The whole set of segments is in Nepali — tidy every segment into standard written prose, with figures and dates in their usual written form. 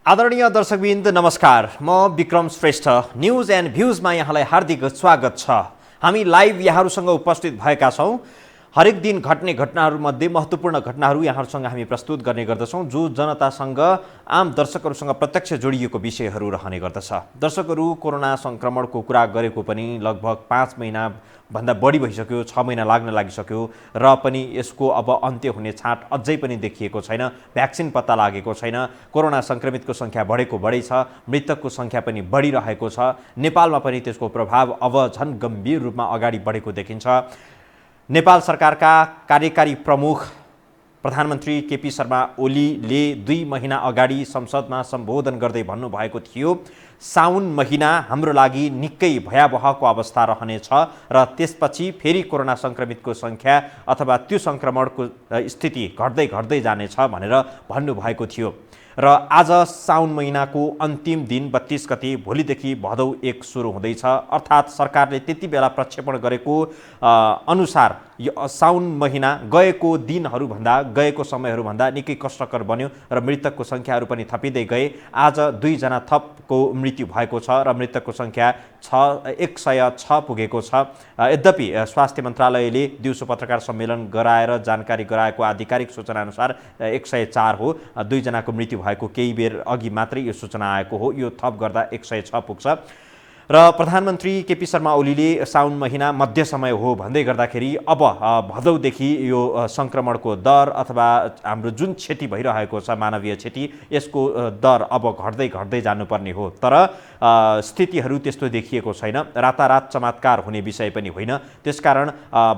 आदरणीय दर्शकवृन्द नमस्कार। म विक्रम श्रेष्ठ न्यूज एन्ड भ्यूजमा यहाँलाई हार्दिक स्वागत छ। हामी लाइभ यहाँहरूसँग उपस्थित भएका छौँ। हरेक दिन घट्ने घटनाहरूमध्ये महत्त्वपूर्ण घटनाहरू यहाँहरूसँग हामी प्रस्तुत गर्ने गर्दछौँ, जो जनतासँग आम दर्शकहरूसँग प्रत्यक्ष जोडिएको विषयहरू रहने गर्दछ। दर्शकहरू, कोरोना सङ्क्रमणको कुरा गरेको पनि लगभग 5 महिनाभन्दा बढी भइसक्यो, 6 महिना लाग्न लागिसक्यो र पनि यसको अब अन्त्य हुने छाँट अझै पनि देखिएको छैन। भ्याक्सिन पत्ता लागेको छैन। कोरोना सङ्क्रमितको सङ्ख्या बढेको बढै छ, मृतकको सङ्ख्या पनि बढिरहेको छ। नेपालमा पनि त्यसको प्रभाव अब झन् गम्भीर रूपमा अगाडि बढेको देखिन्छ। नेपाल सरकारका कार्यकारी प्रमुख प्रधानमन्त्री केपी शर्मा ओलीले 2 महिना अगाडि संसदमा सम्बोधन गर्दै भन्नुभएको थियो, साउन महिना हाम्रो लागि निकै भयावहको अवस्था रहनेछ र त्यसपछि फेरि कोरोना सङ्क्रमितको सङ्ख्या अथवा त्यो सङ्क्रमणको स्थिति घट्दै जानेछ भनेर भन्नुभएको थियो। र आज साउन महिनाको अन्तिम दिन 32 गते भोलिदेखि भदौ 1 सुरु हुँदैछ। अर्थात् सरकारले त्यति बेला प्रक्षेपण गरेको अनुसार यो साउन महिना गएको दिनहरूभन्दा, गएको समयहरूभन्दा निकै कष्टकर बन्यो र मृतकको सङ्ख्याहरू पनि थपिँदै गए। आज 2 जना थपको मृत्यु भएको छ र मृतकको सङ्ख्या 106 पुगेको छ। यद्यपि स्वास्थ्य मन्त्रालयले दिउँसो पत्रकार सम्मेलन गराएर जानकारी गराएको आधिकारिक सूचनाअनुसार 104 हो। 2 जनाको मृत्यु भएको केही बेर अघि मात्रै यो सूचना आएको हो। यो थप गर्दा 106 पुग्छ। र प्रधानमन्त्री केपी शर्मा ओलीले साउन महिना मध्य समय हो भन्दै गर्दाखेरि अब भदौदेखि यो सङ्क्रमणको दर अथवा हाम्रो जुन क्षति भइरहेको छ, मानवीय क्षति, यसको दर अब घट्दै जानुपर्ने हो। तर स्थितिहरू त्यस्तो देखिएको छैन। रातारात चमत्कार हुने विषय पनि होइन। त्यसकारण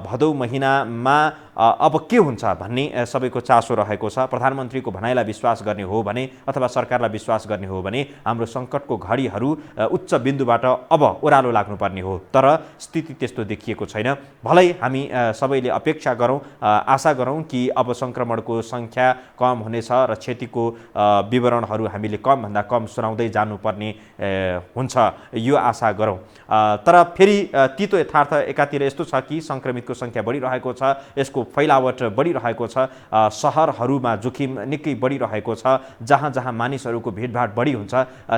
भदौ महिनामा अब के हुन्छ भन्ने सबैको चासो रहेको छ। प्रधानमन्त्रीको भनाइलाई विश्वास गर्ने हो भने अथवा सरकारलाई विश्वास गर्ने हो भने हाम्रो सङ्कटको घडीहरू उच्च बिन्दुबाट अब ओह्रालो लाग्नुपर्ने हो। तर स्थिति त्यस्तो देखिएको छैन। भलै हामी सबैले अपेक्षा गरौँ, आशा गरौँ कि अब सङ्क्रमणको सङ्ख्या कम हुनेछ र क्षतिको विवरणहरू हामीले कमभन्दा कम सुनाउँदै जानुपर्ने हुन्छ, यो आशा गरौँ। तर फेरि तितो यथार्थ एकातिर यस्तो छ कि सङ्क्रमितको सङ्ख्या बढिरहेको छ, यसको फैलावट बढिरहेको छ। सहरहरूमा जोखिम निकै बढिरहेको छ। जहाँ जहाँ मानिसहरूको भिडभाड बढी हुन्छ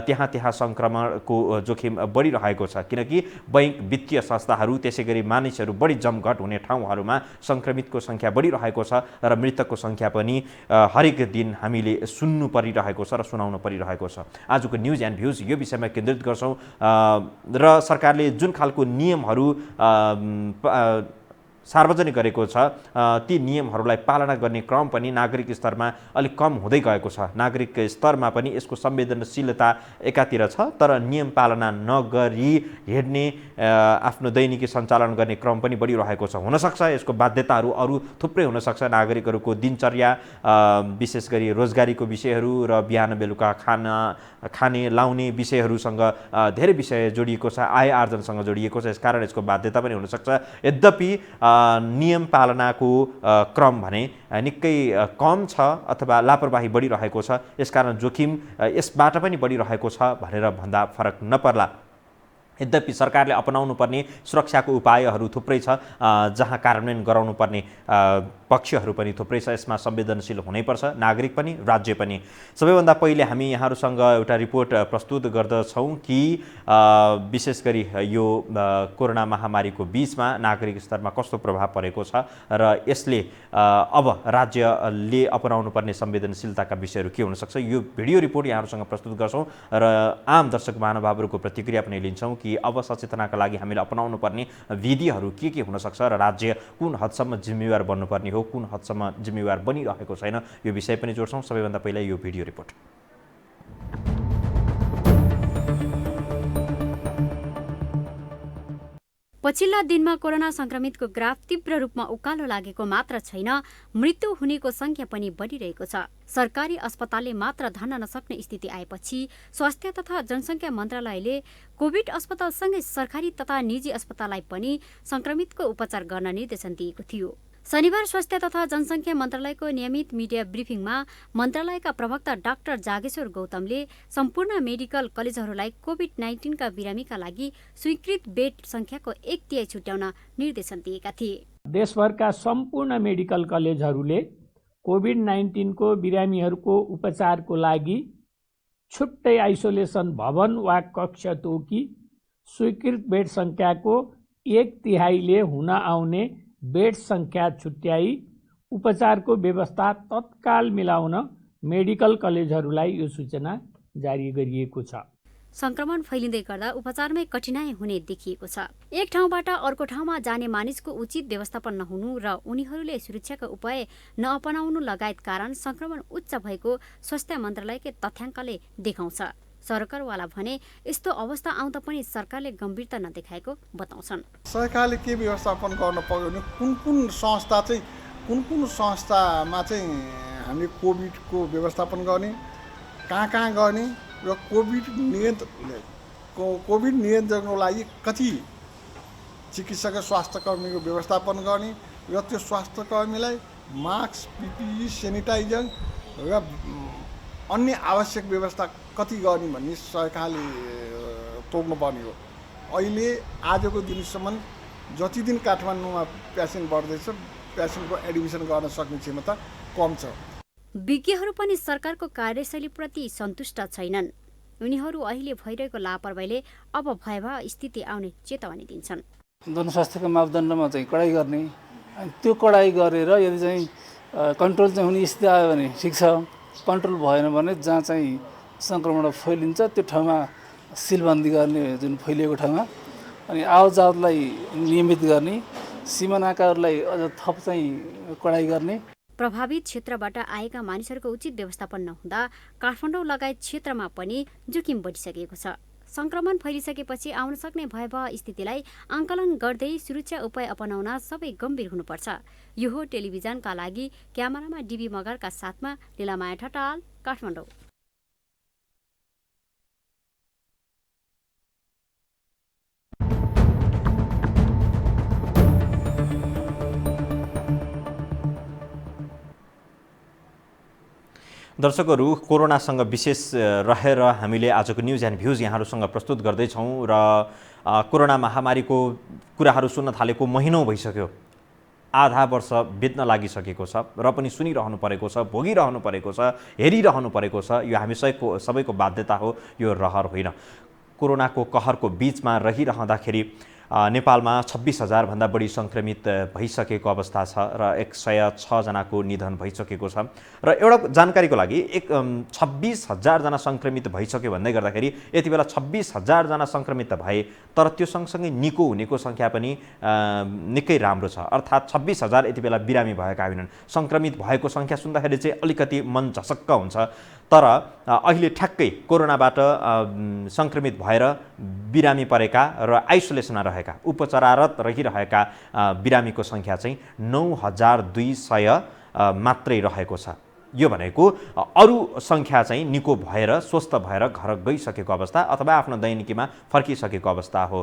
त्यहाँ सङ्क्रमणको जोखिम बढिरहेको छ। किनकि बैंक, वित्तीय संस्थाहरू, त्यसै गरी मानिसहरू बढी जमघट हुने ठाउँहरूमा सङ्क्रमितको सङ्ख्या बढिरहेको छ र मृतकको सङ्ख्या पनि हरेक दिन हामीले सुन्नु परिरहेको छ र सुनाउनु परिरहेको छ। आजको न्युज एन्ड भ्युज यो विषयमा केन्द्रित गर्छौँ र सरकारले जुन खालको नियमहरू सार्वजनिक गरेको छ, ती नियमहरूलाई पालना गर्ने क्रम पनि नागरिक स्तरमा अलिक कम हुँदै गएको छ। नागरिक स्तरमा पनि यसको संवेदनशीलता एकातिर छ, तर नियम पालना नगरी हिँड्ने, आफ्नो दैनिकी सञ्चालन गर्ने क्रम पनि बढिरहेको छ। हुनसक्छ यसको बाध्यताहरू अरू थुप्रै हुनसक्छ। नागरिकहरूको दिनचर्या, विशेष गरी रोजगारीको विषयहरू र बिहान बेलुका खाने लाउने विषयहरूसँग धेरै विषय जोडिएको छ, आय आर्जनसँग जोडिएको छ। यसकारण यसको बाध्यता पनि हुनसक्छ। यद्यपि नियम पालनाको क्रम भने निकै कम छ अथवा लापरवाही बढिरहेको छ। यसकारण जोखिम यसबाट पनि बढिरहेको छ भनेर भन्दा फरक नपर्ला। यद्यपि सरकारले अपनाउनु पर्ने सुरक्षाको उपायहरू थुप्रै छ, जहाँ कार्यान्वयन गराउनु पर्ने पक्षहरू पनि थुप्रै छ। यसमा संवेदनशील हुनैपर्छ, नागरिक पनि राज्य पनि। सबैभन्दा पहिले हामी यहाँहरूसँग एउटा रिपोर्ट प्रस्तुत गर्दछौँ कि विशेष गरी यो कोरोना महामारीको बिचमा नागरिक स्तरमा कस्तो प्रभाव परेको छ र यसले अब राज्यले अपनाउनु पर्ने संवेदनशीलताका विषयहरू के हुनसक्छ, यो भिडियो रिपोर्ट यहाँहरूसँग प्रस्तुत गर्छौँ र आम दर्शक महानुभावहरूको प्रतिक्रिया पनि लिन्छौँ कि अब सचेतनाका लागि हामीले अपनाउनु पर्ने विधिहरू के हुनसक्छ र राज्य कुन हदसम्म जिम्मेवार बन्नुपर्ने हो, कुन हदसम्म जिम्मेवार बनिरहेको छैन, यो विषय पनि जोड्छौँ। सबैभन्दा पहिला यो भिडियो रिपोर्ट। पछिल्ला दिनमा कोरोना संक्रमितको ग्राफ तीव्र रूपमा उकालो लागेको मात्र छैन, मृत्यु हुनेको संख्या पनि बढिरहेको छ। सरकारी अस्पतालले मात्र धान्न नसक्ने स्थिति आएपछि स्वास्थ्य तथा जनसङ्ख्या मन्त्रालयले कोभिड अस्पतालसँगै सरकारी तथा निजी अस्पताललाई पनि संक्रमितको उपचार गर्न निर्देशन दिएको थियो। शनिबार स्वास्थ्य तथा जनसङ्ख्या मन्त्रालयको नियमित मिडिया ब्रिफिङमा मन्त्रालयका प्रवक्ता डाक्टर जागेश्वर गौतमले सम्पूर्ण मेडिकल कलेजहरूलाई कोभिड-19 का बिरामीका लागि स्वीकृत बेड संख्याको 1/3 छुट्याउन निर्देशन दिएका थिए। देशभरका सम्पूर्ण मेडिकल कलेजहरूले कोभिड-19 को बिरामीहरूको उपचारको लागि छुट्टै आइसोलेसन भवन वा कक्ष तोकी स्वीकृत बेड सङ्ख्याको 1/3 हुन आउने बेड सङ्ख्या छुट्याई उपचारको व्यवस्था तत्काल मिलाउन मेडिकल कलेजहरूलाई यो सूचना जारी गरिएको छ। संक्रमण फैलिँदै गर्दा उपचारमै कठिनाइ हुने देखिएको छ। एक ठाउँबाट अर्को ठाउँमा जाने मानिसको उचित व्यवस्थापन नहुनु र उनीहरूले सुरक्षाका उपाय नअपनाउनु लगायत कारण संक्रमण उच्च भएको स्वास्थ्य मन्त्रालयकै तथ्याङ्कले देखाउँछ। सरकारवाला भने यस्तो अवस्था आउँदा पनि सरकारले गम्भीरता नदेखाएको बताउँछन्। सरकारले के व्यवस्थापन गर्न पर्यो भने कुन कुन संस्थामा चाहिँ हामीले कोभिडको व्यवस्थापन गर्ने, कहाँ गर्ने र कोभिड नियन्त्रणको लागि कति चिकित्सक स्वास्थ्यकर्मीको व्यवस्थापन गर्ने र त्यो स्वास्थ्यकर्मीलाई मास्क, पिपिई, सेनिटाइजर र अन्य आवश्यक व्यवस्था कति गर्ने भन्ने सरकारले तोक्नुपर्ने हो। अहिले आजको दिनसम्म जति दिन काठमाडौँमा पेसेन्ट बढ्दैछ, पेसेन्टको एडमिसन गर्न सक्ने क्षमता कम छ। विज्ञहरू पनि सरकारको कार्यशैलीप्रति सन्तुष्ट छैनन्। उनीहरू अहिले भइरहेको लापरवाहीले अब भयावह स्थिति आउने चेतावनी दिन्छन्। जनस्वास्थ्यको मापदण्डमा चाहिँ कडाइ गर्ने, अनि त्यो कडाइ गरेर यदि चाहिँ कन्ट्रोल चाहिँ हुने स्थिति आयो भने ठिक छ, कन्ट्रोल भएन भने जहाँ चाहिँ सङ्क्रमण फैलिन्छ त्यो ठाउँमा सिलबन्दी गर्ने, जुन फैलिएको ठाउँमा, अनि आवतजावतलाई नियमित गर्ने, सीमानाकाहरूलाई अझ थप चाहिँ कडाइ गर्ने। प्रभावित क्षेत्रबाट आएका मानिसहरूको उचित व्यवस्थापन नहुँदा काठमाडौँ लगायत क्षेत्रमा पनि जोखिम बढिसकेको छ। संक्रमण फैलिसकेपछि आउन सक्ने भयावह स्थितिलाई आंकलन गर्दै सुरक्षा उपाय अपनाउन सबै गम्भीर हुनुपर्छ। यो हो टेलिभिजनका लागि क्यामेरामा डिबी मगरका साथमा लीलामाया ठटाल, काठमाडौँ। दर्शकहरू, कोरोनासँग विशेष रहेर हामीले आजको न्युज एन्ड भ्युज यहाँहरूसँग प्रस्तुत गर्दैछौँ र कोरोना महामारीको कुराहरू सुन्न थालेको महिनौँ भइसक्यो। आधा वर्ष बित्न लागिसकेको छ र पनि सुनिरहनु परेको छ, भोगिरहनु परेको छ, हेरिरहनु परेको छ। यो हामी सबैको बाध्यता हो, यो रहर होइन। कोरोनाको कहरको बीचमा रहिरहँदाखेरि नेपालमा 26,000 भन्दा बढी संक्रमित भइसकेको अवस्था छ र 106 जनाको निधन भइसकेको छ। र एउटा जानकारीको लागि 26,000 जना संक्रमित भइसक्यो भन्दै गर्दाखेरि यति बेला 26,000 जना संक्रमित भए, तर त्यो सँगसँगै निको हुनेको सङ्ख्या पनि निकै राम्रो छ। अर्थात् 26,000 यति बेला बिरामी भएका होइनन्। संक्रमित भएको सङ्ख्या सुन्दाखेरि चाहिँ अलिकति मन झसक्क हुन्छ, तर अहिले ठ्याक्कै कोरोनाबाट संक्रमित भएर बिरामी परेका र आइसोलेसनमा रहेका, उपचाररत रहिरहेका बिरामीको सङ्ख्या चाहिँ 9,200 मात्रै रहेको छ। यो भनेको अरू सङ्ख्या चाहिँ निको भएर स्वस्थ भएर घर गइसकेको अवस्था अथवा आफ्नो दैनिकीमा फर्किसकेको अवस्था हो।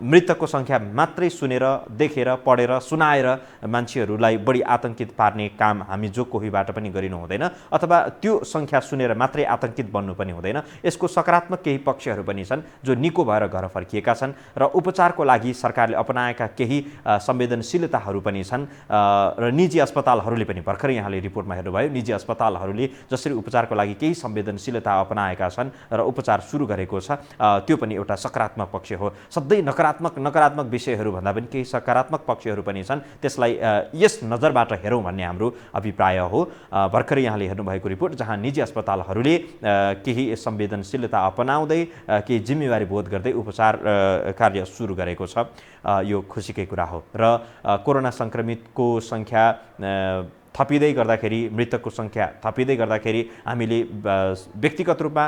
मृतकको सङ्ख्या मात्रै सुनेर, देखेर, पढेर, सुनाएर मान्छेहरूलाई बढी आतंकित पार्ने काम हामी जो कोहीबाट पनि गरिनु हुँदैन, अथवा त्यो सङ्ख्या सुनेर मात्रै आतंकित बन्नु पनि हुँदैन। यसको सकारात्मक केही पक्षहरू पनि छन् जो निको भएर घर फर्किएका छन् र उपचारको लागि सरकारले अपनाएका केही संवेदनशीलताहरू पनि छन् र निजी अस्पतालहरूले पनि भर्खरै यहाँले रिपोर्टमा हेर्नुभयो, निजी अस्पतालहरूले जसरी उपचारको लागि केही संवेदनशीलता अपनाएका छन् र उपचार सुरु गरेको छ, त्यो पनि एउटा सकारात्मक पक्ष हो। सधैँ नकारात्मक विषयहरू भन्दा पनि केही सकारात्मक पक्षहरू पनि छन्, त्यसलाई यस नजरबाट हेरौँ भन्ने हाम्रो अभिप्राय हो। भर्खरै यहाँले हेर्नुभएको रिपोर्ट जहाँ निजी अस्पतालहरूले केही संवेदनशीलता अपनाउँदै केही जिम्मेवारी बोध गर्दै उपचार कार्य सुरु गरेको छ, यो खुसीकै कुरा हो। र कोरोना संक्रमितको सङ्ख्या थपिँदै गर्दाखेरि, मृतकको सङ्ख्या थपिँदै गर्दाखेरि हामीले व्यक्तिगत रूपमा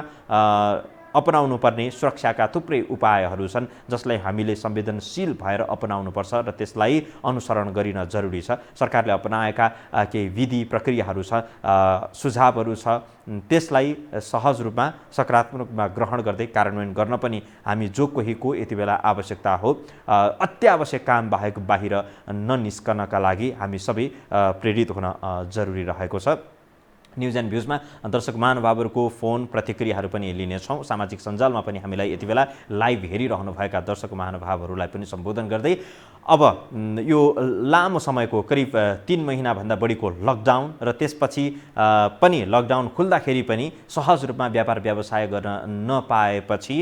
अपनाउनु पर्ने सुरक्षाका थुप्रै उपायहरू छन् जसलाई हामीले संवेदनशील भएर अपनाउनुपर्छ र त्यसलाई अनुसरण गरिन जरुरी छ। सरकारले अपनाएका केही विधि प्रक्रियाहरू छ, सुझावहरू छ, त्यसलाई सहज रूपमा सकारात्मक रूपमा ग्रहण गर्दै कार्यान्वयन गर्न पनि हामी जो कोहीको यति बेला आवश्यकता हो। अत्यावश्यक काम बाहेक बाहिर ननिस्कनका लागि हामी सबै प्रेरित हुन जरुरी रहेको छ। न्युज एन्ड भ्युजमा दर्शक महानुभावहरूको फोन प्रतिक्रियाहरू पनि लिनेछौँ। सामाजिक सञ्जालमा पनि हामीलाई यति बेला लाइभ हेरिरहनुभएका दर्शक महानुभावहरूलाई पनि सम्बोधन गर्दै अब यो लामो समयको करिब 3 महिनाभन्दा बढीको लकडाउन र त्यसपछि पनि लकडाउन खुल्दाखेरि पनि सहज रूपमा व्यापार व्यवसाय गर्न नपाएपछि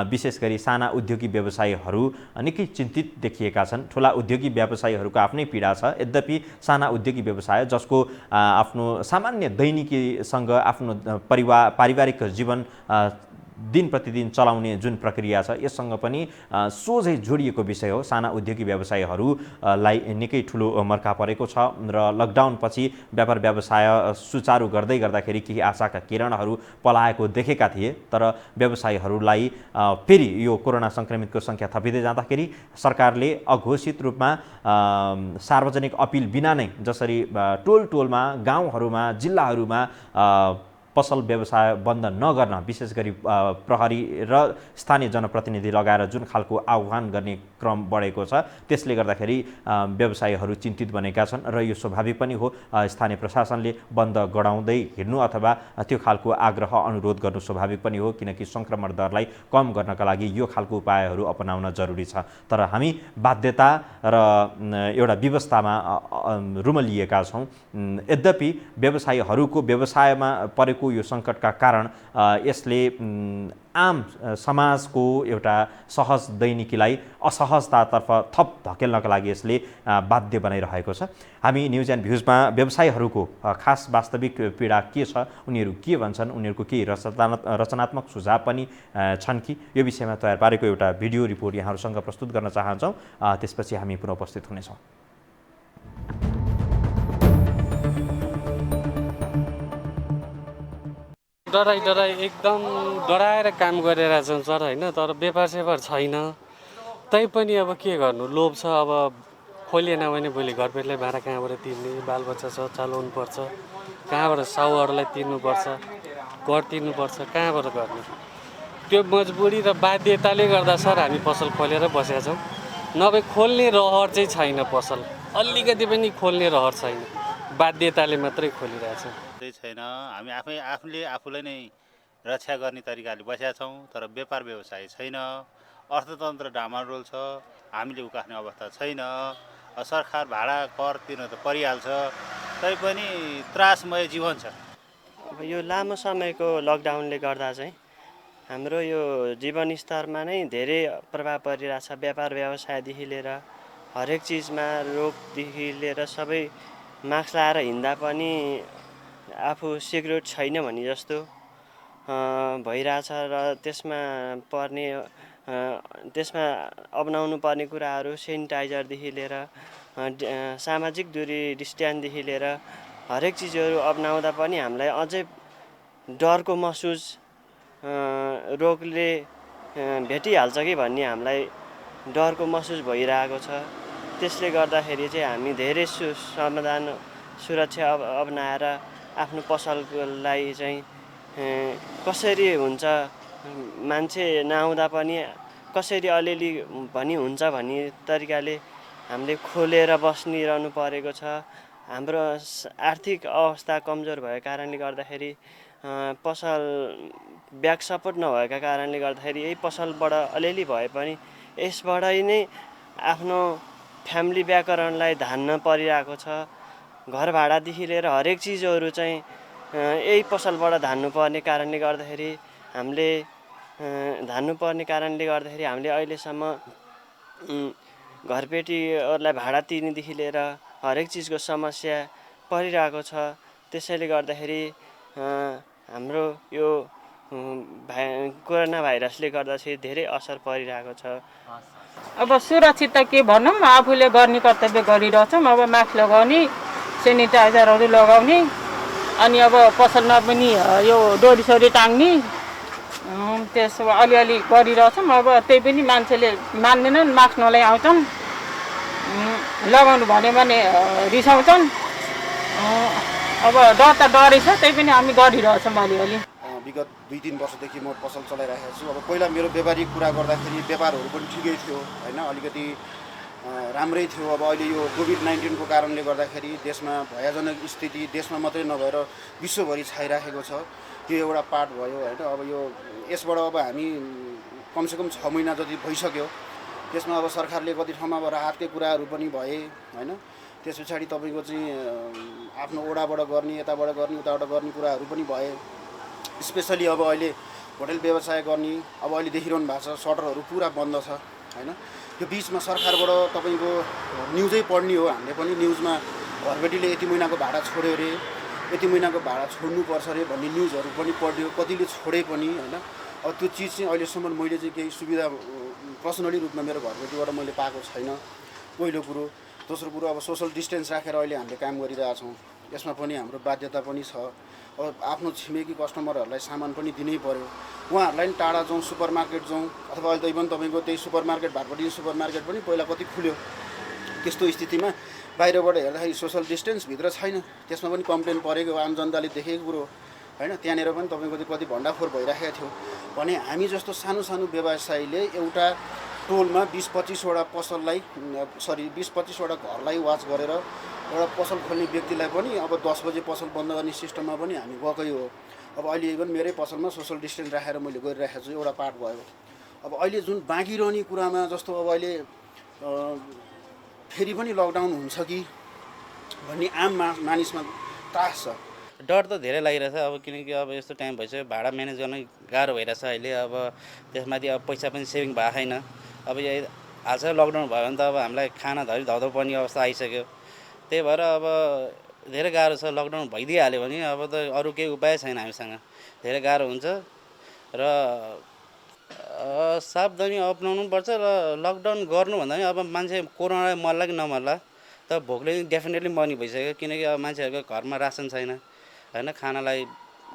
विशेष गरी साना उद्योगी व्यवसायीहरू निकै चिन्तित देखिएका छन्। ठुला उद्योगी व्यवसायीहरूको आफ्नै पीडा छ। यद्यपि साना उद्योगी व्यवसाय जसको आफ्नो सामान्य दैनिकीसँग आफ्नो पारिवारिक जीवन दिन प्रतिदिन चलाउने जुन प्रक्रिया छ यससँग पनि सोझै जोडिएको विषय हो। साना उद्योगी व्यवसायीहरूलाई निकै ठुलो मर्का परेको छ र लकडाउनपछि व्यापार व्यवसाय सुचारू गर्दै गर्दाखेरि केही आशाका किरणहरू पलाएको देखेका थिए। तर व्यवसायीहरूलाई फेरि यो कोरोना सङ्क्रमितको सङ्ख्या थपिँदै जाँदाखेरि सरकारले अघोषित रूपमा सार्वजनिक अपिल बिना नै जसरी टोलमा गाउँहरूमा जिल्लाहरूमा पसल व्यवसाय बन्द नगर्न विशेष गरी प्रहरी र स्थानीय जनप्रतिनिधि लगाएर जुन खालको आह्वान गर्ने क्रम बढेको छ त्यसले गर्दाखेरि व्यवसायीहरू चिन्तित बनेका छन् र यो स्वाभाविक पनि हो। स्थानीय प्रशासनले बन्द गराउँदै हिँड्नु अथवा त्यो खालको आग्रह अनुरोध गर्नु स्वाभाविक पनि हो, किनकि सङ्क्रमण दरलाई कम गर्नका लागि यो खालको उपायहरू अपनाउन जरुरी छ। तर हामी बाध्यता र एउटा व्यवस्थामा रुमलिएका छौँ। यद्यपि व्यवसायीहरूको व्यवसायमा परेको यो सङ्कटका कारण यसले आम समाजको एउटा सहज दैनिकीलाई असहजतातर्फ थप धकेल्नका लागि यसले बाध्य बनाइरहेको छ। हामी न्युज एन्ड भ्युजमा व्यवसायीहरूको खास वास्तविक पीडा के छ, उनीहरू के भन्छन्, उनीहरूको केही रचनात्मक सुझाव पनि छन् कि यो विषयमा तयार पारेको एउटा भिडियो रिपोर्ट यहाँहरूसँग प्रस्तुत गर्न चाहन्छौँ। त्यसपछि हामी पुनः उपस्थित हुनेछौँ। डराइ एकदम डराएर काम गरिरहेछन् सर होइन। तर व्यापार सेवार छैन, तैपनि अब के गर्नु, लोभ छ। अब खोलिएन भने भोलि घरपेटलाई भाडा कहाँबाट तिर्ने, बालबच्चा छ चलाउनु पर्छ, कहाँबाट साहुहरूलाई तिर्नुपर्छ, घर तिर्नुपर्छ, कहाँबाट गर्ने। त्यो मजबुरी र बाध्यताले गर्दा सर हामी पसल खोलेर बसेका छौँ। नभए खोल्ने रहर चाहिँ छैन, पसल अलिकति पनि खोल्ने रहर छैन, बाध्यताले मात्रै खोलिरहेछौँ। छैन। हामी आफूलाई नै रक्षा गर्ने तरिकाले बसेका छौँ। तर व्यापार व्यवसाय छैन, अर्थतन्त्र डामाडोल छ, हामीले उकास्ने अवस्था छैन। सरकार भाडा कर तिर्न त परिहाल्छ, तैपनि त्रासमय जीवन छ। अब यो लामो समयको लकडाउनले गर्दा चाहिँ हाम्रो यो जीवनस्तरमा नै धेरै प्रभाव परिरहेछ। व्यापार व्यवसायदेखि लिएर हरेक चिजमा रोगदेखि लिएर सबै मास्क लगाएर हिँड्दा पनि आफू सिक्योर छैन भने जस्तो भइरहेछ र त्यसमा अपनाउनु पर्ने कुराहरू सेनिटाइजरदेखि लिएर सामाजिक दूरी डिस्टेन्सदेखि लिएर हरेक चिजहरू अपनाउँदा पनि हामीलाई अझै डरको महसुस, रोगले भेटिहाल्छ कि भन्ने हामीलाई डरको महसुस भइरहेको छ। त्यसले गर्दाखेरि चाहिँ हामी धेरै सुरक्षा अपनाएर आफ्नो पसललाई चाहिँ कसरी हुन्छ, मान्छे नआउँदा पनि कसरी अलिअलि भनी हुन्छ भन्ने तरिकाले हामीले खोलेर बस्निरहनु परेको छ। हाम्रो आर्थिक अवस्था कमजोर भएको कारणले गर्दाखेरि पसल ब्याक सपोर्ट नभएका कारणले गर्दाखेरि यही पसलबाट अलिअलि भए पनि यसबाटै नै आफ्नो फ्यामिली व्याकरणलाई धान्न परिरहेको छ। घर भाडादेखि लिएर हरेक चिजहरू चाहिँ यही पसलबाट धान्नुपर्ने कारणले गर्दाखेरि हामीले अहिलेसम्म घरपेटीहरूलाई भाडा तिर्नेदेखि लिएर हरेक चिजको समस्या परिरहेको छ। त्यसैले गर्दाखेरि हाम्रो यो कोरोना भाइरसले गर्दा चाहिँ धेरै असर परिरहेको छ। अब सुरक्षित त के भनौँ, आफूले गर्ने कर्तव्य गरिरहेछौँ। अब मास्क लगाउने, सेनिटाइजरहरू लगाउने, अनि अब पसलमा पनि यो डोरीसोरी टाङ्ने, त्यसो अलिअलि गरिरहेछौँ। अब त्यही पनि मान्छेले मान्दैनन्, मास्क नलाई आउँछन्, लगाउनु भन्यो भने रिसाउँछन्। अब डर त डरै छ, त्यही पनि हामी गरिरहेछौँ अलिअलि। विगत 2-3 वर्षदेखि म पसल चलाइरहेको छु। अब पहिला मेरो व्यापारिक कुरा गर्दाखेरि व्यापारहरू पनि ठिकै थियो होइन, अलिकति राम्रै थियो। अब अहिले यो कोभिड-19 को कारणले गर्दाखेरि देशमा भयाजनक स्थिति देशमा मात्रै नभएर विश्वभरि छाइराखेको छ। त्यो एउटा पार्ट भयो होइन। अब यो यसबाट अब हामी कमसेकम 6 महिना जति भइसक्यो। त्यसमा अब सरकारले कति ठाउँमा अब राहतकै कुराहरू पनि भए होइन। त्यस पछाडि तपाईँको चाहिँ आफ्नो ओडाबाट गर्ने यताबाट गर्ने उताबाट गर्ने कुराहरू पनि भए। स्पेसली अब अहिले होटल व्यवसाय गर्ने अब अहिले देखिरहनु भएको छ सटरहरू पुरा बन्द छ होइन। त्यो बिचमा सरकारबाट तपाईँको न्युजै पढ्ने हो हामीले पनि। न्युजमा घरबेटीले यति महिनाको भाडा छोड्यो अरे, यति महिनाको भाडा छोड्नुपर्छ अरे भन्ने न्युजहरू पनि पढ्यो, कतिले छोडे पनि होइन। अब त्यो चिज चाहिँ अहिलेसम्म मैले चाहिँ केही सुविधा पर्सनली रूपमा मेरो घरबेटीबाट मैले पाएको छैन पहिलो कुरो। दोस्रो कुरो अब सोसल डिस्टेन्स राखेर अहिले हामीले काम गरिरहेछौँ। यसमा पनि हाम्रो बाध्यता पनि छ। अब आफ्नो छिमेकी कस्टमरहरूलाई सामान पनि दिनै पर्यो। उहाँहरूलाई पनि टाढा जाउँ सुपर मार्केट जाउँ अथवा अहिले त इभन तपाईँको त्यही सुपर मार्केट भाटपट्टि सुपर मार्केट पनि पहिला कति खुल्यो। त्यस्तो स्थितिमा बाहिरबाट हेर्दाखेरि सोसल डिस्टेन्स भित्र छैन। त्यसमा पनि कम्प्लेन परेको आम जनताले देखेको कुरो होइन। त्यहाँनिर पनि तपाईँको त्यो कति भण्डाफोर भइराखेको थियो भने हामी जस्तो सानो सानो व्यवसायीले एउटा टोलमा 20-25वटा पसललाई 20-25वटा घरलाई वाच गरेर एउटा पसल खोल्ने व्यक्तिलाई पनि अब 10 बजे पसल बन्द गर्ने सिस्टममा पनि हामी गएकै हो। अब अहिले इभन मेरै पसलमा सोसल डिस्टेन्स राखेर मैले गरिराखेको छु, एउटा पार्ट भयो। अब अहिले जुन बाँकी रहने कुरामा जस्तो अब अहिले फेरि पनि लकडाउन हुन्छ कि भन्ने आम मानिसमा त्रास छ। डर त धेरै लागिरहेछ अब किनकि अब यस्तो टाइम भइसक्यो भाडा म्यानेज गर्न गाह्रो भइरहेछ अहिले। अब त्यसमाथि अब पैसा पनि सेभिङ भएको छैन। अब यो हालसाल लकडाउन भयो भने त अब हामीलाई खाना धरि धौधौ पर्ने अवस्था आइसक्यो। त्यही भएर अब धेरै गाह्रो छ। लकडाउन भइदिइहाल्यो भने अब त अरू केही उपाय छैन हामीसँग, धेरै गाह्रो हुन्छ र सावधानी अपनाउनुपर्छ। र लकडाउन गर्नुभन्दा पनि अब मान्छे कोरोनालाई मर्ला कि नमर्ला त भोकले डेफिनेटली मर्ने भइसक्यो। किनकि अब मान्छेहरूको घरमा रासन छैन होइन, खानालाई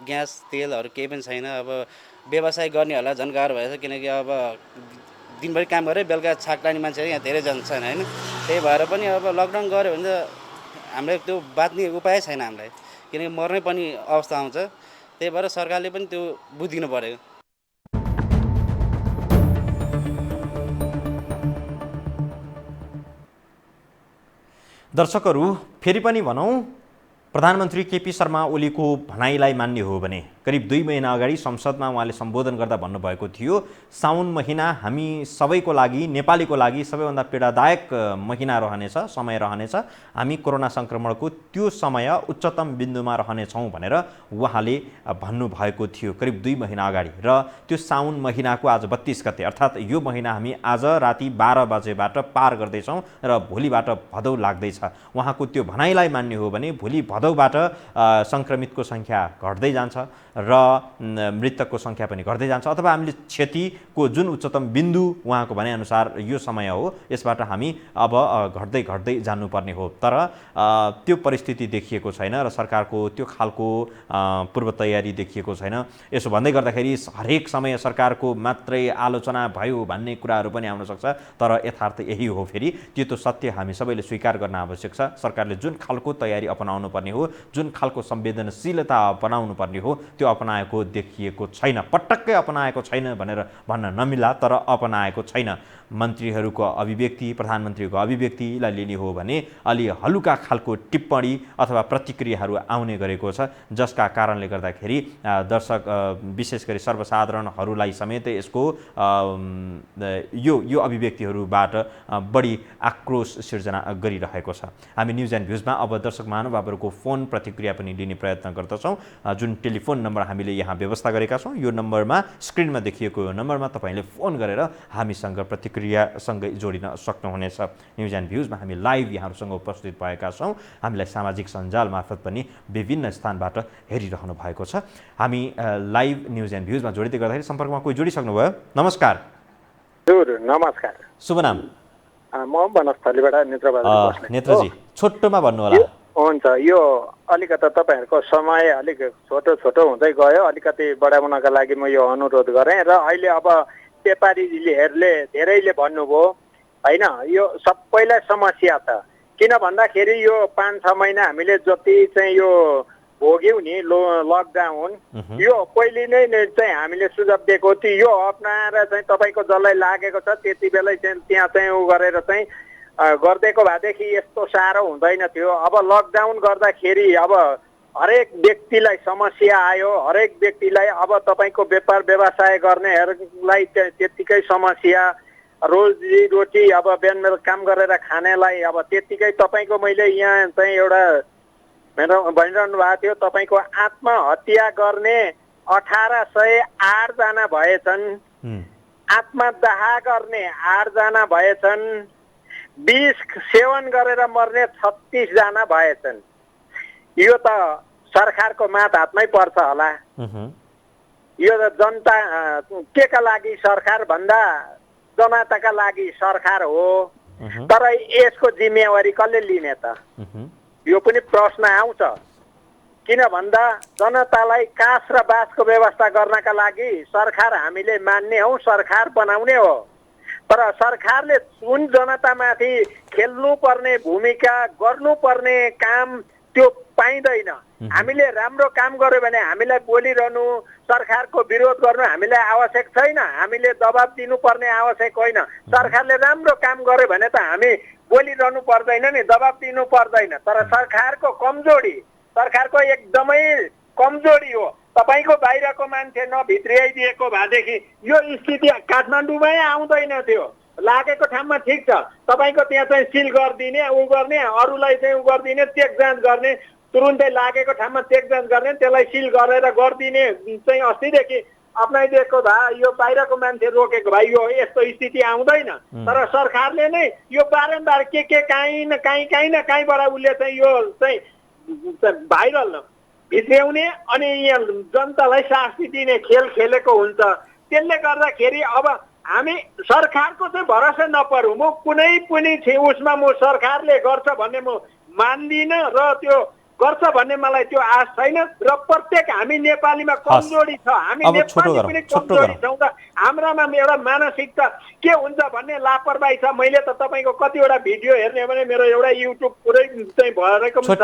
ग्यास तेलहरू केही पनि छैन। अब व्यवसाय गर्नेहरूलाई झन् गाह्रो भएछ किनकि अब दिनभरि काम गरेर बेलुका छाक लाने मान्छेहरू यहाँ धेरै छन् होइन। त्यही भएर पनि अब लकडाउन गऱ्यो भने त हामीलाई त्यो बाँच्ने उपाय छैन हामीलाई, किनकि मर्नै पनि अवस्था आउँछ। त्यही भएर सरकारले पनि त्यो बुझिदिनु पऱ्यो। दर्शकहरू फेरि पनि भनौँ, प्रधानमन्त्री केपी शर्मा ओलीको भनाइलाई मान्ने हो भने करिब 2 महिना अगाडि संसदमा उहाँले सम्बोधन गर्दा भन्नुभएको थियो साउन महिना हामी सबैको लागि नेपालीको लागि सबैभन्दा पीडादायक महिना रहनेछ, समय रहनेछ। हामी कोरोना सङ्क्रमणको त्यो समय उच्चतम बिन्दुमा रहनेछौँ भनेर उहाँले भन्नुभएको थियो करिब 2 महिना अगाडि। र त्यो साउन महिनाको आज 32 गते अर्थात् यो महिना हामी आज राति 12 बजेबाट पार गर्दैछौँ र भोलिबाट भदौ लाग्दैछ। उहाँको त्यो भनाइलाई मान्ने हो भने भोलि भदौबाट सङ्क्रमितको सङ्ख्या घट्दै जान्छ र मृतकको सङ्ख्या पनि घट्दै जान्छ अथवा हामीले क्षतिको जुन उच्चतम बिन्दु उहाँको भनाइअनुसार यो समय हो यसबाट हामी अब घट्दै घट्दै जानुपर्ने हो। तर त्यो परिस्थिति देखिएको छैन र सरकारको त्यो खालको पूर्व तयारी देखिएको छैन। यसो भन्दै गर्दाखेरि हरेक समय सरकारको मात्रै आलोचना भयो भन्ने कुराहरू पनि आउन सक्छ, तर यथार्थ यही हो। फेरि त्यो त सत्य हामी सबैले स्वीकार गर्न आवश्यक छ। सरकारले जुन खालको तयारी अपनाउनु पर्ने हो, जुन खालको संवेदनशीलता अपनाउनु पर्ने हो त्यो अपनाएको देखिएको छैन। पटक्कै अपनाएको छैन भनेर भन्न नमिला, तर अपनाएको छैन। मन्त्रीहरूको अभिव्यक्ति, प्रधानमन्त्रीको अभिव्यक्तिलाई लिने हो भने अलि हलुका खालको टिप्पणी अथवा प्रतिक्रियाहरू आउने गरेको छ, जसका कारणले गर्दाखेरि दर्शक विशेष गरी सर्वसाधारणहरूलाई समेत यसको यो अभिव्यक्तिहरूबाट बढी आक्रोश सिर्जना गरिरहेको छ। हामी न्युज एन्ड भ्युजमा अब दर्शक महानुभावहरूको फोन प्रतिक्रिया पनि लिने प्रयत्न गर्दछौँ। जुन टेलिफोन नम्बर हामीले यहाँ व्यवस्था गरेका छौँ यो नम्बरमा, स्क्रिनमा देखिएको यो नम्बरमा तपाईँले फोन गरेर हामीसँग प्रतिक्रियासँगै जोडिन सक्नुहुनेछ। न्युज एन्ड भ्युजमा हामी लाइभ यहाँहरूसँग उपस्थित भएका छौँ। हामीलाई सामाजिक सञ्जाल मार्फत पनि विभिन्न स्थानबाट हेरिरहनु भएको छ। हामी लाइभ न्युज एन्ड भ्युजमा जोडिँदै गर्दाखेरि सम्पर्कमा कोही जोडिसक्नुभयो। नमस्कार। नमस्कार। शुभ नाम? म बनस्थलीबाट नेत्रजी छोटोमा भन्नु होला। हुन्छ, यो अलिकति तपाईँहरूको समय अलिक छोटो हुँदै गयो, अलिकति बढाउनका लागि म यो अनुरोध गरेँ। र अहिले अब व्यापारीहरूले धेरैले भन्नुभयो होइन, यो सबैलाई समस्या छ। किन भन्दाखेरि यो 5-6 महिना हामीले जति चाहिँ यो भोग्यौँ नि लकडाउन, यो पहिले नै चाहिँ हामीले सुझाव दिएको थियो। यो अप्नाएर चाहिँ तपाईँको जसलाई लागेको छ त्यति बेलै चाहिँ त्यहाँ चाहिँ उ गरेर चाहिँ गरिदिएको भएदेखि यस्तो साह्रो हुँदैन थियो। अब लकडाउन गर्दाखेरि अब हरेक व्यक्तिलाई समस्या आयो, हरेक व्यक्तिलाई अब तपाईँको व्यापार व्यवसाय गर्नेहरूलाई त्यत्तिकै समस्या, रोजीरोटी अब बिहान बेलुका काम गरेर खानेलाई अब त्यत्तिकै। तपाईँको मैले यहाँ चाहिँ एउटा भनिरहनु भएको थियो, तपाईँको आत्महत्या गर्ने 1808 जना भएछन्, आत्मदाह गर्ने 8 जना भएछन्, विष सेवन गरेर मर्ने 36 जना भएछन्। यो त सरकारको मात हातमै पर्छ होला। यो त जनता के का लागि सरकार भन्दा जनताका लागि सरकार हो, तर यसको जिम्मेवारी कसले लिने त? यो पनि प्रश्न आउँछ। किन भन्दा जनतालाई कास र बासको व्यवस्था गर्नका लागि सरकार हामीले मान्ने हौ, सरकार बनाउने हो। तर सरकारले जुन जनतामाथि खेल्नुपर्ने भूमिका, गर्नुपर्ने काम त्यो पाइँदैन। हामीले राम्रो काम गर्यो भने हामीलाई बोलिरहनु, सरकारको विरोध गर्नु हामीलाई आवश्यक छैन, हामीले दबाब दिनुपर्ने आवश्यक होइन। सरकारले राम्रो काम गर्यो भने त हामी बोलिरहनु पर्दैन नि, दबाब दिनु पर्दैन। तर सरकारको कमजोरी, सरकारको एकदमै कमजोरी हो। तपाईँको बाहिरको मान्छे नभित्रियाइदिएको भएदेखि यो स्थिति काठमाडौँमै आउँदैन थियो। लागेको ठाउँमा ठिक छ, तपाईँको त्यहाँ चाहिँ सिल गरिदिने, उ गर्ने, अरूलाई चाहिँ उ गरिदिने, चेक जाँच गर्ने, तुरुन्तै लागेको ठाउँमा चेक जाँच गर्ने, त्यसलाई सिल गरेर गरिदिने चाहिँ अस्तिदेखि अप्नाइदिएको भए यो बाहिरको मान्छे रोकेको भए यो यस्तो स्थिति आउँदैन। तर सरकारले नै यो बारम्बार के काहीँ न काहीँबाट उसले चाहिँ यो चाहिँ भाइरल भित्र्याउने अनि यहाँ जनतालाई शास्ति दिने खेल खेलेको हुन्छ। त्यसले गर्दाखेरि अब हामी सरकारको चाहिँ भरोसा नपरौँ। म कुनै पनि उसमा म सरकारले गर्छ भन्ने म मान्दिनँ र त्यो गर्छ भन्ने मलाई त्यो आश छैन। र प्रत्येक हामी नेपालीमा कमजोरी छ, हामी नेपाली पनि कमजोरी छौँ र हाम्रामा एउटा मानसिकता के हुन्छ भन्ने लापरवाही छ। मैले त तपाईँको कतिवटा भिडियो हेर्ने भने मेरो एउटा युट्युब पुरै चाहिँ भरेको छ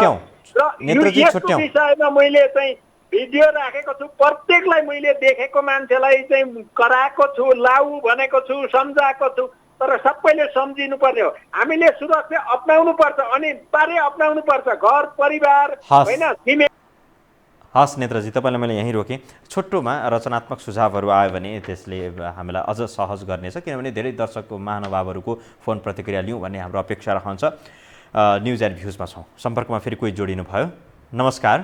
र यस्तो विषयमा मैले चाहिँ भिडियो राखेको छु। प्रत्येकलाई मैले देखेको मान्छेलाई चाहिँ कराएको छु, लाउ भनेको छु, सम्झाएको छु। तर सबैले सम्झिनु पर्ने हो, हामीले सुरक्षा अपनाउनु पर्छ, अनिवार्य अपनाउनु पर्छ। घर परिवार होइन छिमेकी। हस् नेत्रजी, तपाईँलाई मैले यहीँ रोकेँ। छोटोमा रचनात्मक सुझावहरू आयो भने त्यसले हामीलाई अझ सहज गर्नेछ, किनभने धेरै दर्शक महानुभावहरूको फोन प्रतिक्रिया लिउँ भन्ने हाम्रो अपेक्षा रहन्छ। न्युज एन्ड भ्युजमा छौँ, सम्पर्कमा फेरि कोही जोडिनु भयो। नमस्कार।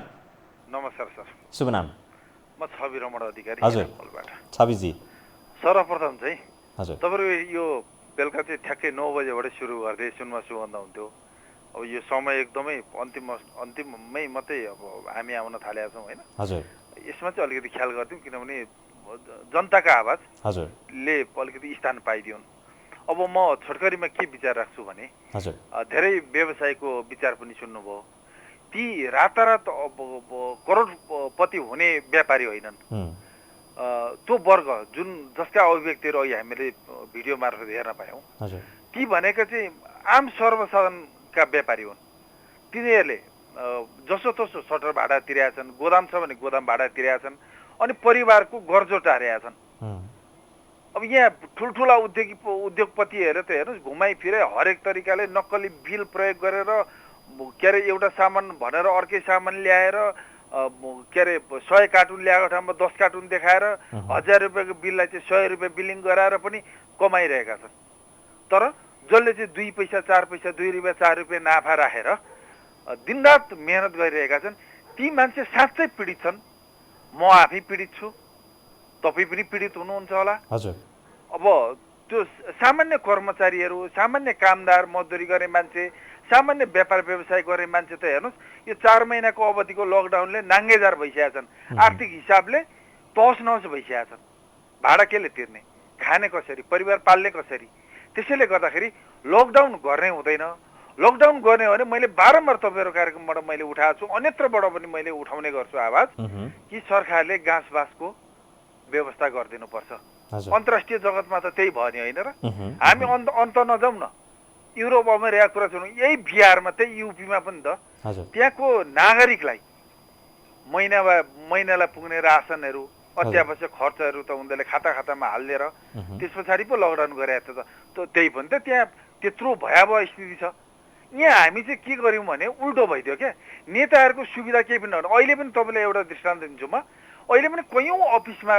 नमस्कार सर। शुभ नाम? म छवि रमण अधिकारी। हजुर छविजी। सर्वप्रथम चाहिँ हजुर तपाईँको यो बेलुका चाहिँ ठ्याक्कै 9 बजेबाट सुरु गर्दै सुनमा सुगन्ध हुन्थ्यो। अब यो समय एकदमै अन्तिममै मात्रै अब हामी आउन थालेका छौँ होइन। हजुर यसमा चाहिँ अलिकति ख्याल गर्थ्यौँ, किनभने जनताका आवाज ले अलिकति स्थान पाइदिउन्। अब म छोटकरीमा के विचार राख्छु भने धेरै व्यवसायको विचार पनि सुन्नुभयो। ती रातारात करोडपति हुने व्यापारी होइनन्। त्यो वर्ग जुन जसका अभिव्यक्तिहरू अहिले हामीले भिडियो मार्फत हेर्न पायौँ, ती भनेका चाहिँ आम सर्वसाधारणका व्यापारी हुन्। तिनीहरूले जसोतसो सटर भाडा तिरेका छन्, गोदाम छ भने गोदाम भाडा तिरेका छन्, अनि परिवारको गर्जो टारेका छन्। अब यहाँ ठुल्ठुला उद्योगपतिहरू त हेर्नुहोस्, घुमाइ फिराइ हरेक तरिकाले नक्कली बिल प्रयोग गरेर के अरे एउटा सामान भनेर अर्कै सामान ल्याएर के अरे 100 कार्टुन ल्याएको ठाउँमा 10 कार्टुन देखाएर 1000 रुपियाँको बिललाई चाहिँ 100 रुपियाँ बिलिङ गराएर पनि कमाइरहेका छन्। तर जसले चाहिँ 2 पैसा 4 पैसा 2 रुपियाँ 4 रुपियाँ नाफा राखेर दिनरात मेहनत गरिरहेका छन्, ती मान्छे साँच्चै पीडित छन्। म आफै पीडित छु, तपाईँ पनि पीडित हुनुहुन्छ होला। अब त्यो सामान्य कर्मचारीहरू, सामान्य कामदार, मजदुरी गर्ने मान्छे, सामान्य व्यापार व्यवसाय गर्ने मान्छे त हेर्नुहोस्, यो 4 महिनाको अवधिको लकडाउनले नाङ्गेजार भइसकेका छन्। आर्थिक हिसाबले तहस नहस भइसकेका छन्। भाडा केले तिर्ने, खाने कसरी, परिवार पाल्ने कसरी? त्यसैले गर्दाखेरि लकडाउन गर्ने हुँदैन। लकडाउन गर्ने हो भने मैले बारम्बार तपाईँहरू कार्यक्रमबाट मैले उठाएको छु, अन्यत्रबाट पनि मैले उठाउने गर्छु आवाज कि सरकारले घाँस बाँसको व्यवस्था गरिदिनुपर्छ। अन्तर्राष्ट्रिय जगतमा त त्यही भयो नि होइन र? हामी अन्त नजाउँ न। युरोप अमेरिका कुरा सुनौँ, यही बिहारमा त्यही युपीमा पनि त त्यहाँको नागरिकलाई महिनालाई पुग्ने रासनहरू, अत्यावश्यक खर्चहरू त उनीहरूले खाता खातामा हालिदिएर त्यस पछाडि पो लकडाउन गरेको थियो त। त्यही पनि त त्यहाँ त्यत्रो भयावह स्थिति छ। यहाँ हामी चाहिँ के गर्यौँ भने उल्टो भइदियो क्या, नेताहरूको सुविधा केही पनि नहुनु। अहिले पनि तपाईँलाई एउटा दृष्टान्त दिन्छु म, अहिले पनि कयौँ अफिसमा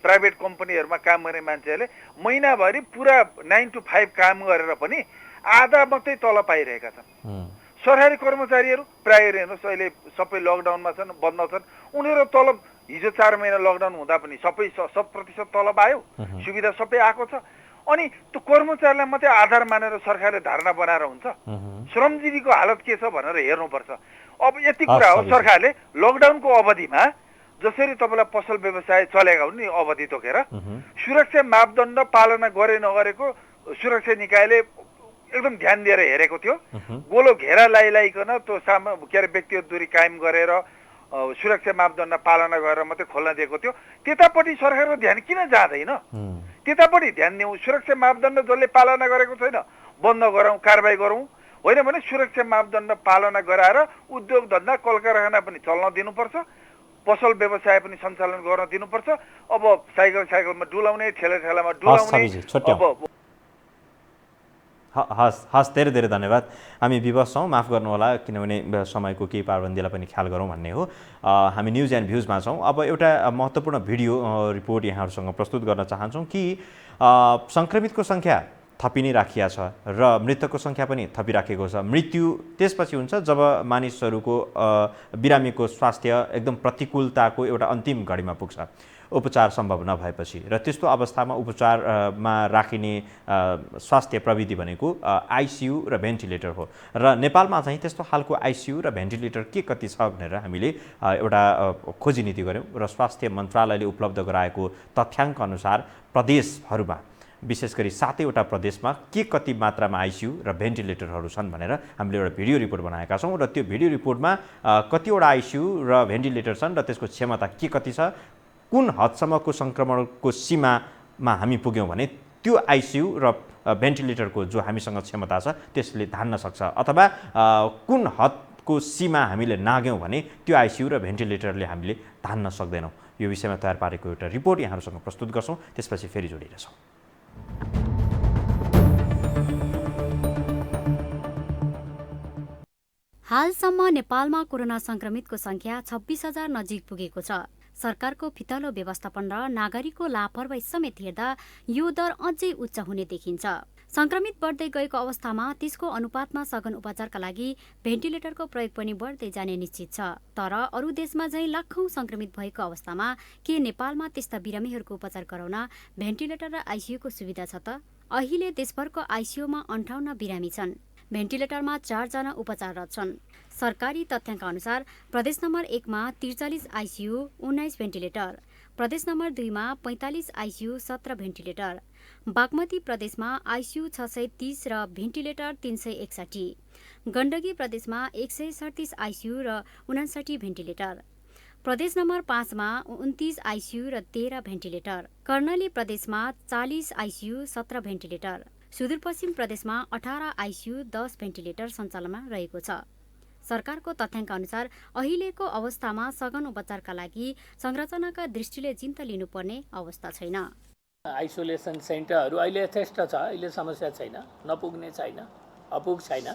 प्राइभेट कम्पनीहरूमा काम गर्ने मान्छेहरूले महिनाभरि पुरा 9 to 5 काम गरेर पनि आधा मात्रै तलब पाइरहेका छन्। सरकारी कर्मचारीहरू प्रायः हेर्नुहोस् अहिले सबै लकडाउनमा छन्, बन्द छन्, उनीहरू तलब हिजो 4 महिना लकडाउन हुँदा पनि 100% तलब आयो, सुविधा सबै आएको छ। अनि त्यो कर्मचारीलाई मात्रै आधार मानेर सरकारले धारणा बनाएर हुन्छ? श्रमजीवीको हालत के छ भनेर हेर्नुपर्छ। अब यति कुरा हो, सरकारले लकडाउनको अवधिमा जसरी तपाईँलाई पसल व्यवसाय चलेका हुन् नि अवधि तोकेर सुरक्षा मापदण्ड पालना गरे नगरेको सुरक्षा निकायले एकदम ध्यान दिएर हेरेको थियो। गोलो घेरा लगाइकन त्यो व्यक्तिगत दूरी कायम गरेर सुरक्षा मापदण्ड पालना गरेर मात्रै खोल्न दिएको थियो। त्यतापट्टि सरकारको ध्यान किन जाँदैन? त्यतापट्टि ध्यान दिउँ। सुरक्षा मापदण्ड जसले पालना गरेको छैन बन्द गरौँ, कारबाही गरौँ। होइन भने सुरक्षा मापदण्ड पालना गराएर उद्योग धन्दा कल कारखाना पनि चल्न दिनुपर्छ, पसल व्यवसाय पनि सञ्चालन गर्न दिनुपर्छ। अब साइकलमा डुलाउने, ठेलामा डुलाउने। हस् धेरै धेरै धन्यवाद। हामी विवश छौँ, माफ गर्नुहोला, किनभने समयको केही पाबन्दीलाई पनि ख्याल गरौँ भन्ने हो। हामी न्युज एन्ड भ्युजमा छौँ। अब एउटा महत्त्वपूर्ण भिडियो रिपोर्ट यहाँहरूसँग प्रस्तुत गर्न चाहन्छौँ कि सङ्क्रमितको सङ्ख्या थपि नै राखिया छ र मृतकको सङ्ख्या पनि थपिराखेको छ। मृत्यु त्यसपछि हुन्छ जब मानिसहरूको बिरामीको स्वास्थ्य एकदम प्रतिकूलताको एउटा अन्तिम घडीमा पुग्छ, उपचार सम्भव नभएपछि। र त्यस्तो अवस्थामा उपचारमा राखिने स्वास्थ्य प्रविधि भनेको आइसियु र भेन्टिलेटर हो। र नेपालमा चाहिँ त्यस्तो खालको आइसियु र भेन्टिलेटर के कति छ भनेर हामीले एउटा खोजी नीति गऱ्यौँ र स्वास्थ्य मन्त्रालयले उपलब्ध गराएको तथ्याङ्क अनुसार प्रदेशहरूमा विशेष गरी 7वटा प्रदेशमा के कति मात्रामा आइसियु र भेन्टिलेटरहरू छन् भनेर हामीले एउटा भिडियो रिपोर्ट बनाएका छौँ। र त्यो भिडियो रिपोर्टमा कतिवटा आइसियु र भेन्टिलेटर छन् र त्यसको क्षमता के कति छ, कुन हदसम्मको सङ्क्रमणको सीमामा हामी पुग्यौँ भने त्यो आइसियु र भेन्टिलेटरको जो हामीसँग क्षमता छ त्यसले धान्न सक्छ, अथवा कुन हदको सीमा हामीले नाग्यौँ भने त्यो आइसियु र भेन्टिलेटरले हामीले धान्न सक्दैनौँ। यो विषयमा तयार पारेको एउटा रिपोर्ट यहाँहरूसँग प्रस्तुत गर्छौँ, त्यसपछि फेरि जोडिनेछौँ। हालसम्म नेपालमा कोरोना संक्रमितको संख्या 26,000 नजिक पुगेको छ। सरकारको फितलो व्यवस्थापन र नागरिकको लापरवाही समेत हेर्दा यो दर अझै उच्च हुने देखिन्छ। संक्रमित बढ्दै गएको अवस्थामा त्यसको अनुपातमा सघन उपचारका लागि भेन्टिलेटरको प्रयोग पनि बढ्दै जाने निश्चित छ। तर अरू देशमा झैं लाखौं संक्रमित भएको अवस्थामा के नेपालमा त्यस्ता बिरामीहरूको उपचार गराउन भेन्टिलेटर र आइसियुको सुविधा छ त? अहिले देशभरको आइसियुमा 58 बिरामी छन्। भेन्टिलेटरमा 4 जना उपचाररत छन्। सरकारी तथ्याङ्क अनुसार प्रदेश नम्बर 1 मा 43 आइसियु, 19 भेन्टिलेटर, प्रदेश नम्बर 2 मा 45 आइसियु, 17 भेन्टिलेटर, बागमती प्रदेशमा आइसियु 630 र भेन्टिलेटर 361, गण्डकी प्रदेशमा 137 आइसियु र 59 भेन्टिलेटर, प्रदेश नम्बर 5 मा 29 आइसियु र 13 भेन्टिलेटर, कर्णाली प्रदेशमा 40 आइसियु, 17 भेन्टिलेटर, सुदूरपश्चिम प्रदेशमा 18 आइसियु, 10 भेन्टिलेटर सञ्चालनमा रहेको छ। सरकारको तथ्याङ्क अनुसार अहिलेको अवस्थामा सघन उपचारका लागि संरचनाका दृष्टिले चिन्ता लिनुपर्ने अवस्था छैन। आइसोलेसन सेन्टरहरू अहिले यथेष्ट छ, अहिले समस्या छैन, नपुग्ने छैन, अपुग छैन।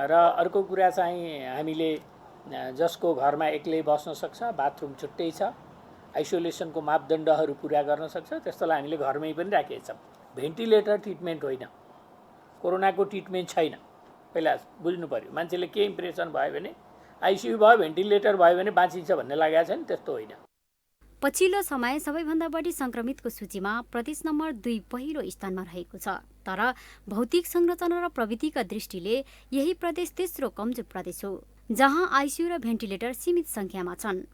र अर्को कुरा चाहिँ हामीले जसको घरमा एक्लै बस्न सक्छ, बाथरुम छुट्टै छ, आइसोलेसनको मापदण्डहरू पुरा गर्न सक्छ, त्यस्तोलाई हामीले घरमै पनि राखेका छौँ। भेन्टिलेटर ट्रिटमेन्ट होइन, कोरोनाको ट्रिटमेन्ट छैन। पहिला बुझ्नु पर्यो, मान्छेले के इम्प्रेसन भयो भने आइसियु भयो, भेन्टिलेटर भयो भने बाँचिन्छ भन्ने लागेको छ नि, त्यस्तो होइन। पछिल्लो समय सबैभन्दा बढी संक्रमितको सूचीमा प्रदेश नम्बर 2 पहिलो स्थानमा रहेको छ। तर भौतिक संरचना र प्रविधिका दृष्टिले यही प्रदेश तेस्रो कमजोर प्रदेश हो, जहाँ आइसियु र भेन्टिलेटर सीमित संख्यामा छन्।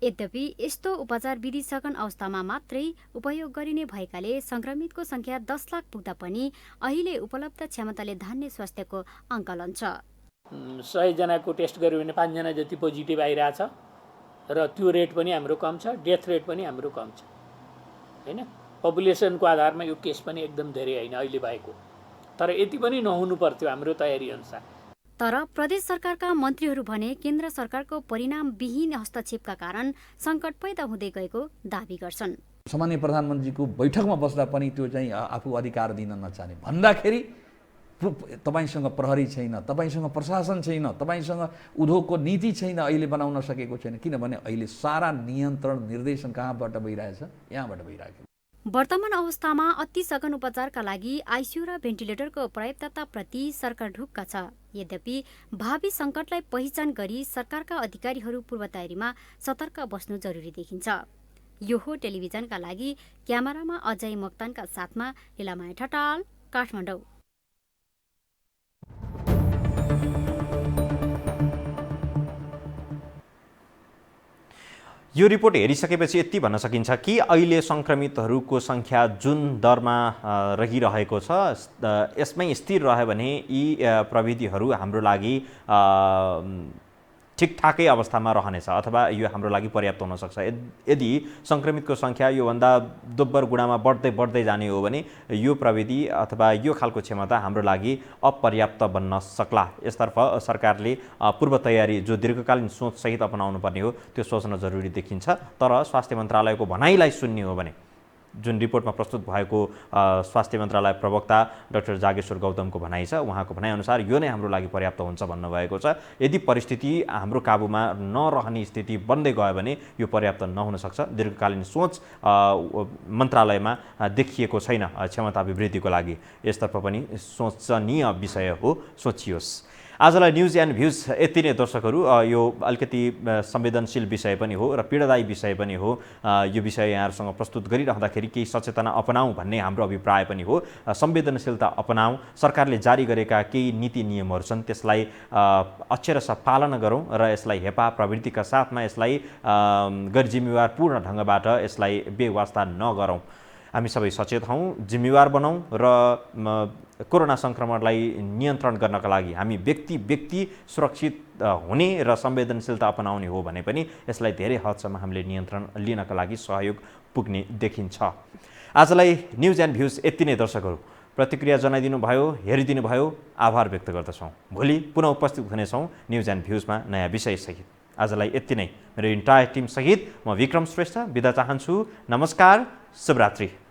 यद्यपि यस्तो उपचार विधि सघन अवस्थामा मात्रै उपयोग गरिने भएकाले संक्रमितको संख्या 10 लाख पुग्दा पनि अहिले उपलब्ध क्षमताले धान्ने स्वास्थ्यको आंकलन छ। 100 जनाको टेस्ट गर्यो भने 5 जना जति पोजिटिभ आइरहेछ र त्यो रेट पनि हाम्रो कम छ, डेथ रेट पनि हाम्रो कम छ। हैन, पपुलेसनको आधारमा यो केस पनि एकदम धेरै होइन अहिले भएको, तर यति पनि नहुनु पर्थ्यो हाम्रो तयारी अनुसार। तर प्रदेश सरकारका मन्त्रीहरू भने केन्द्र सरकारको परिणामविहीन हस्तक्षेपका कारण संकट पैदा हुँदै गएको दावी गर्छन्। सामान्य प्रधानमन्त्रीको बैठकमा बस्दा पनि त्यो चाहिँ आफू अधिकार दिन नचाहने भन्दाखेरि तपाईसँग प्रहरी छैन, तपाईँसँग प्रशासन छैन, तपाईँसँग उद्योगको नीति छैन, अहिले बनाउन सकेको छैन। किनभने अहिले सारा नियन्त्रण निर्देशन कहाँबाट भइरहेछ? यहाँबाट भइरहेको। वर्तमान अवस्थामा अति सघन उपचारका लागि आइसियू र भेन्टिलेटरको पर्याप्तताप्रति सरकार ढुक्क छ। यद्यपि भावी सङ्कटलाई पहिचान गरी सरकारका अधिकारीहरू पूर्व तयारीमा सतर्क बस्नु जरुरी देखिन्छ। यो हो टेलिभिजनका लागि क्यामेरामा अजय मोक्तानका साथमा लीलामाया ठटाल, काठमाडौँ। यो रिपोर्ट हेरिसकेपछि यति भन्न सकिन्छ कि अहिले सङ्क्रमितहरूको सङ्ख्या जुन दरमा रहिरहेको छ यसमै स्थिर रह्यो भने यी प्रविधिहरू हाम्रो लागि ठिकठाकै अवस्थामा रहनेछ अथवा यो हाम्रो लागि पर्याप्त हुन सक्छ। यदि सङ्क्रमितको सङ्ख्या योभन्दा दोब्बर गुणामा बढ्दै जाने हो भने यो प्रविधि अथवा यो खालको क्षमता हाम्रो लागि अपर्याप्त बन्न सक्ला। यसतर्फ सरकारले पूर्व तयारी जो दीर्घकालीन सोचसहित अपनाउनु पर्ने हो त्यो सोच्न जरुरी देखिन्छ। तर स्वास्थ्य मन्त्रालयको भनाइलाई सुन्ने हो भने जुन रिपोर्टमा प्रस्तुत भएको स्वास्थ्य मन्त्रालय प्रवक्ता डाक्टर जागेश्वर गौतमको भनाइ छ, उहाँको भनाइअनुसार यो नै हाम्रो लागि पर्याप्त हुन्छ भन्नुभएको छ। यदि परिस्थिति हाम्रो काबुमा नरहने स्थिति बन्दै गयो भने यो पर्याप्त नहुन सक्छ। दीर्घकालीन सोच मन्त्रालयमा देखिएको छैन क्षमता अभिवृद्धिको लागि। यसतर्फ पनि सोचनीय विषय हो, सोचियोस्। आजलाई न्युज एन्ड भ्युज यति नै दर्शकहरू। यो अलिकति संवेदनशील विषय पनि हो र पीडादायी विषय पनि हो। यो विषय यहाँहरूसँग प्रस्तुत गरिरहँदाखेरि केही सचेतना अपनाऊ भन्ने हाम्रो अभिप्राय पनि हो। संवेदनशीलता अपनाऊ। सरकारले जारी गरेका केही नीति नियमहरू छन् त्यसलाई अक्षरशः पालना गरौँ र यसलाई हेपा प्रवृत्तिका साथमा यसलाई गैर जिम्मेवारपूर्ण ढङ्गबाट यसलाई बेवास्ता नगरौँ। हामी सबै सचेत हौँ, जिम्मेवार बनाऊँ र कोरोना सङ्क्रमणलाई नियन्त्रण गर्नका लागि हामी व्यक्ति सुरक्षित हुने र संवेदनशीलता अपनाउने हो भने पनि यसलाई धेरै हदसम्म हामीले नियन्त्रण लिनका लागि सहयोग पुग्ने देखिन्छ। आजलाई न्युज एन्ड भ्युज यति नै दर्शकहरू। प्रतिक्रिया जनाइदिनु भयो, हेरिदिनु भयो, आभार व्यक्त गर्दछौँ। भोलि पुनः उपस्थित हुनेछौँ न्युज एन्ड भ्युजमा नयाँ विषयसहित। आजलाई यति नै। मेरो इन्टायर टिमसहित म विक्रम श्रेष्ठ बिदा चाहन्छु। नमस्कार, शुभरात्रि।